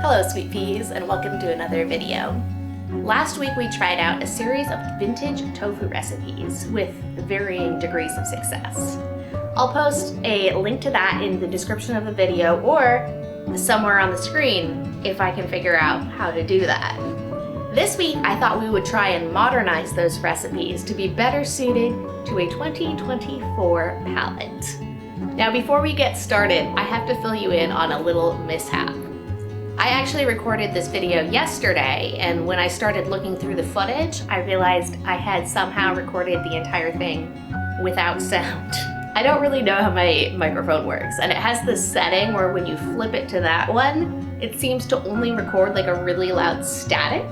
Hello sweet peas and welcome to another video. Last week we tried out a series of vintage tofu recipes with varying degrees of success. I'll post a link to that in the description of the video or somewhere on the screen if I can figure out how to do that. This week I thought we would try and modernize those recipes to be better suited to a 2024 palate. Now before we get started, I have to fill you in on a little mishap. I actually recorded this video yesterday, and when I started looking through the footage, I realized I had somehow recorded the entire thing without sound. I don't really know how my microphone works, and it has this setting where when you flip it to that one, it seems to only record like a really loud static.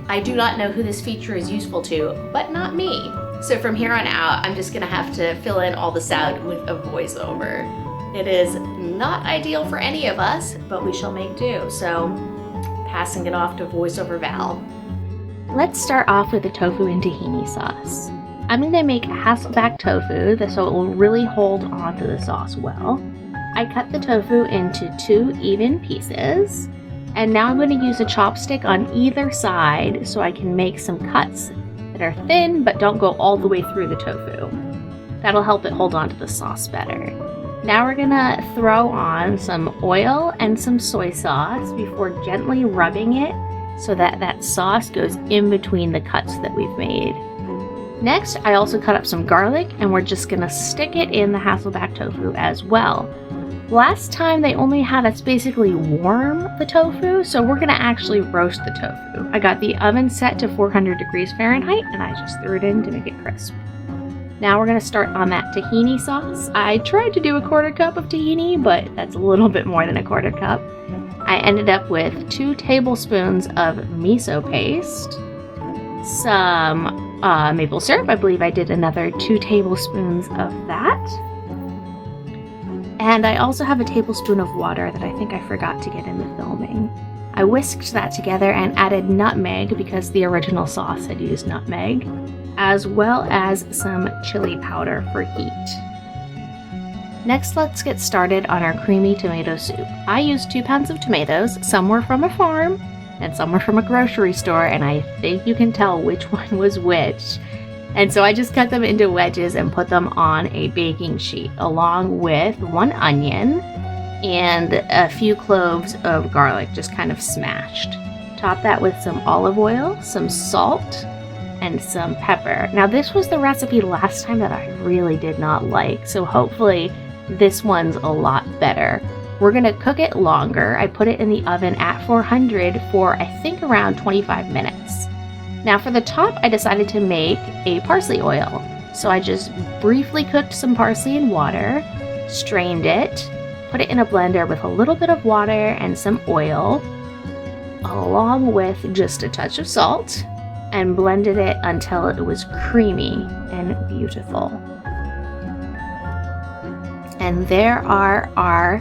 I do not know who this feature is useful to, but not me. So from here on out, I'm just gonna have to fill in all the sound with a voiceover. It is not ideal for any of us, but we shall make do. So passing it off to voiceover Val. Let's start off with the tofu and tahini sauce. I'm going to make hasselback tofu so it will really hold on to the sauce well. I cut the tofu into 2 even pieces, and now I'm going to use a chopstick on either side so I can make some cuts that are thin but don't go all the way through the tofu. That'll help it hold on to the sauce better. Now we're gonna throw on some oil and some soy sauce before gently rubbing it so that that sauce goes in between the cuts that we've made. Next, I also cut up some garlic and we're just gonna stick it in the hasselback tofu as well. Last time they only had us basically warm the tofu, so we're gonna actually roast the tofu. I got the oven set to 400 degrees Fahrenheit and I just threw it in to make it crisp. Now we're going to start on that tahini sauce. I tried to do a 1/4 cup of tahini, but that's a little bit more than a 1/4 cup. I ended up with 2 tablespoons of miso paste, some maple syrup. I believe I did another 2 tablespoons of that. And I also have a tablespoon of water that I think I forgot to get in the filming. I whisked that together and added nutmeg because the original sauce had used nutmeg, as well as some chili powder for heat. Next, let's get started on our creamy tomato soup. I used 2 pounds of tomatoes. Some were from a farm and some were from a grocery store, and I think you can tell which one was which. And so I just cut them into wedges and put them on a baking sheet, along with 1 onion and a few cloves of garlic, just kind of smashed. Top that with some olive oil, some salt, and some pepper. Now this was the recipe last time that I really did not like, so hopefully this one's a lot better. We're gonna cook it longer. I put it in the oven at 400 for I think around 25 minutes. Now for the top, I decided to make a parsley oil. So I just briefly cooked some parsley in water, strained it, put it in a blender with a little bit of water and some oil, along with just a touch of salt, and blended it until it was creamy and beautiful. And there are our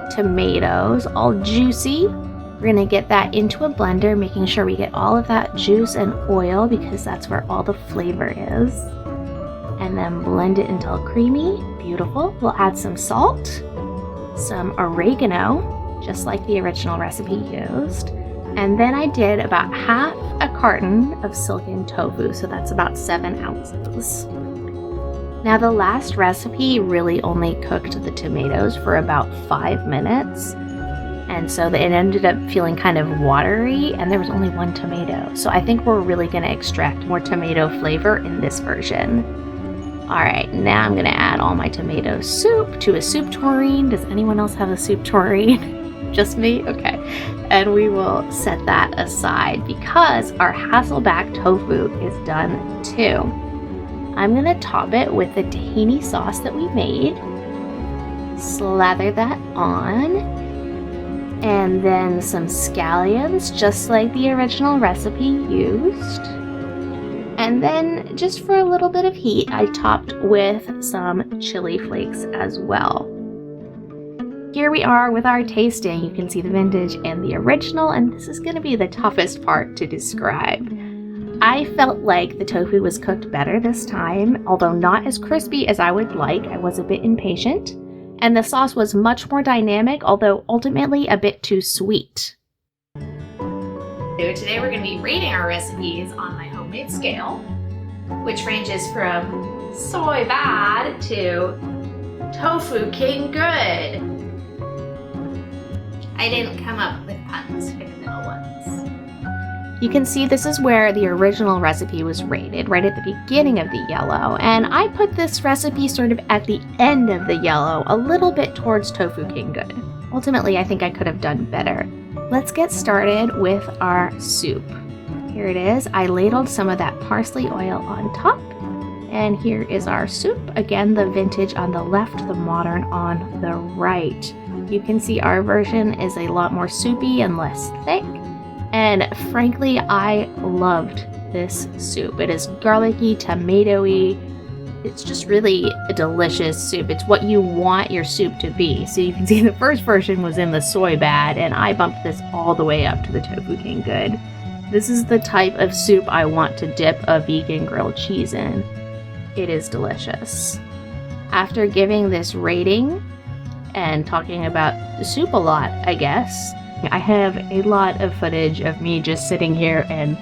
tomatoes, all juicy. We're gonna get that into a blender, making sure we get all of that juice and oil because that's where all the flavor is. And then blend it until creamy, beautiful. We'll add some salt, some oregano, just like the original recipe used. And then I did about half a carton of silken tofu, so that's about 7 ounces. Now the last recipe really only cooked the tomatoes for about 5 minutes, and so it ended up feeling kind of watery, and there was only 1 tomato. So I think we're really going to extract more tomato flavor in this version. Alright, now I'm going to add all my tomato soup to a soup tureen. Does anyone else have a soup tureen? Just me? Okay. And we will set that aside because our hasselback tofu is done too. I'm going to top it with the tahini sauce that we made. Slather that on. And then some scallions, just like the original recipe used. And then just for a little bit of heat, I topped with some chili flakes as well. Here we are with our tasting. You can see the vintage and the original, and this is going to be the toughest part to describe. I felt like the tofu was cooked better this time, although not as crispy as I would like. I was a bit impatient, and the sauce was much more dynamic, although ultimately a bit too sweet. So today we're going to be rating our recipes on my homemade scale, which ranges from soy bad to tofu king good. I didn't come up with puns for the middle ones. You can see this is where the original recipe was rated, right at the beginning of the yellow, and I put this recipe sort of at the end of the yellow, a little bit towards tofu king good. Ultimately, I think I could have done better. Let's get started with our soup. Here it is. I ladled some of that parsley oil on top. And here is our soup. Again, the vintage on the left, the modern on the right. You can see our version is a lot more soupy and less thick. And frankly, I loved this soup. It is garlicky, tomatoey. It's just really a delicious soup. It's what you want your soup to be. So you can see the first version was in the soy bad, and I bumped this all the way up to the tofu king good. This is the type of soup I want to dip a vegan grilled cheese in. It is delicious. After giving this rating and talking about the soup a lot, I guess, I have a lot of footage of me just sitting here and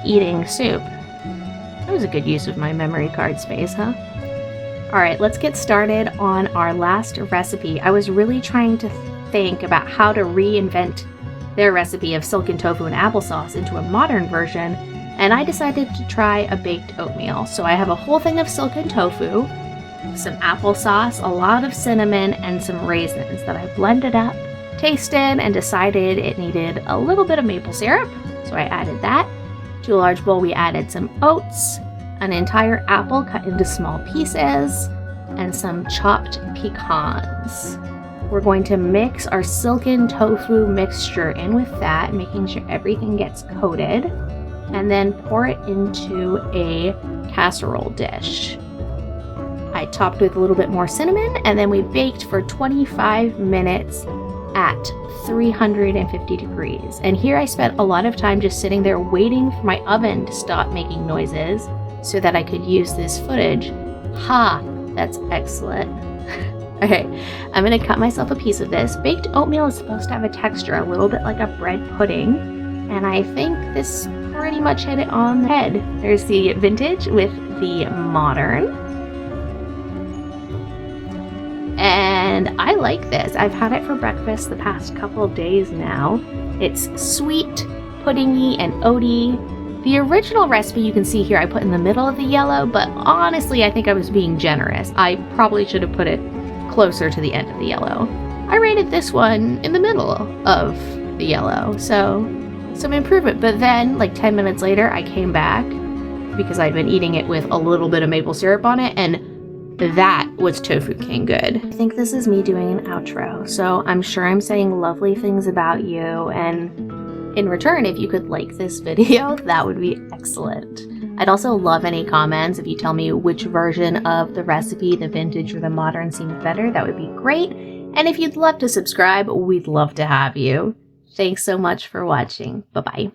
eating soup. That was a good use of my memory card space, huh? Alright, let's get started on our last recipe. I was really trying to think about how to reinvent their recipe of silken tofu and applesauce into a modern version, and I decided to try a baked oatmeal. So I have a whole thing of silken tofu, some applesauce, a lot of cinnamon, and some raisins that I blended up, tasted, and decided it needed a little bit of maple syrup, so I added that. To a large bowl, we added some oats, an entire apple cut into small pieces, and some chopped pecans. We're going to mix our silken tofu mixture in with that, making sure everything gets coated, and then pour it into a casserole dish. I topped with a little bit more cinnamon, and then we baked for 25 minutes at 350 degrees. And here I spent a lot of time just sitting there waiting for my oven to stop making noises so that I could use this footage. Ha! That's excellent. Okay, I'm gonna cut myself a piece of this. Baked oatmeal is supposed to have a texture a little bit like a bread pudding, and I think this pretty much hit it on the head. There's the vintage with the modern. And I like this. I've had it for breakfast the past couple of days now. It's sweet, puddingy, and oaty. The original recipe you can see here I put in the middle of the yellow, but honestly I think I was being generous. I probably should have put it closer to the end of the yellow. I rated this one in the middle of the yellow, so some improvement. But then, like 10 minutes later, I came back because I'd been eating it with a little bit of maple syrup on it, and that was tofu king good. I think this is me doing an outro, so I'm sure I'm saying lovely things about you, and in return, if you could like this video, that would be excellent. I'd also love any comments. If you tell me which version of the recipe, the vintage or the modern, seemed better, that would be great. And if you'd love to subscribe, we'd love to have you. Thanks so much for watching. Bye-bye.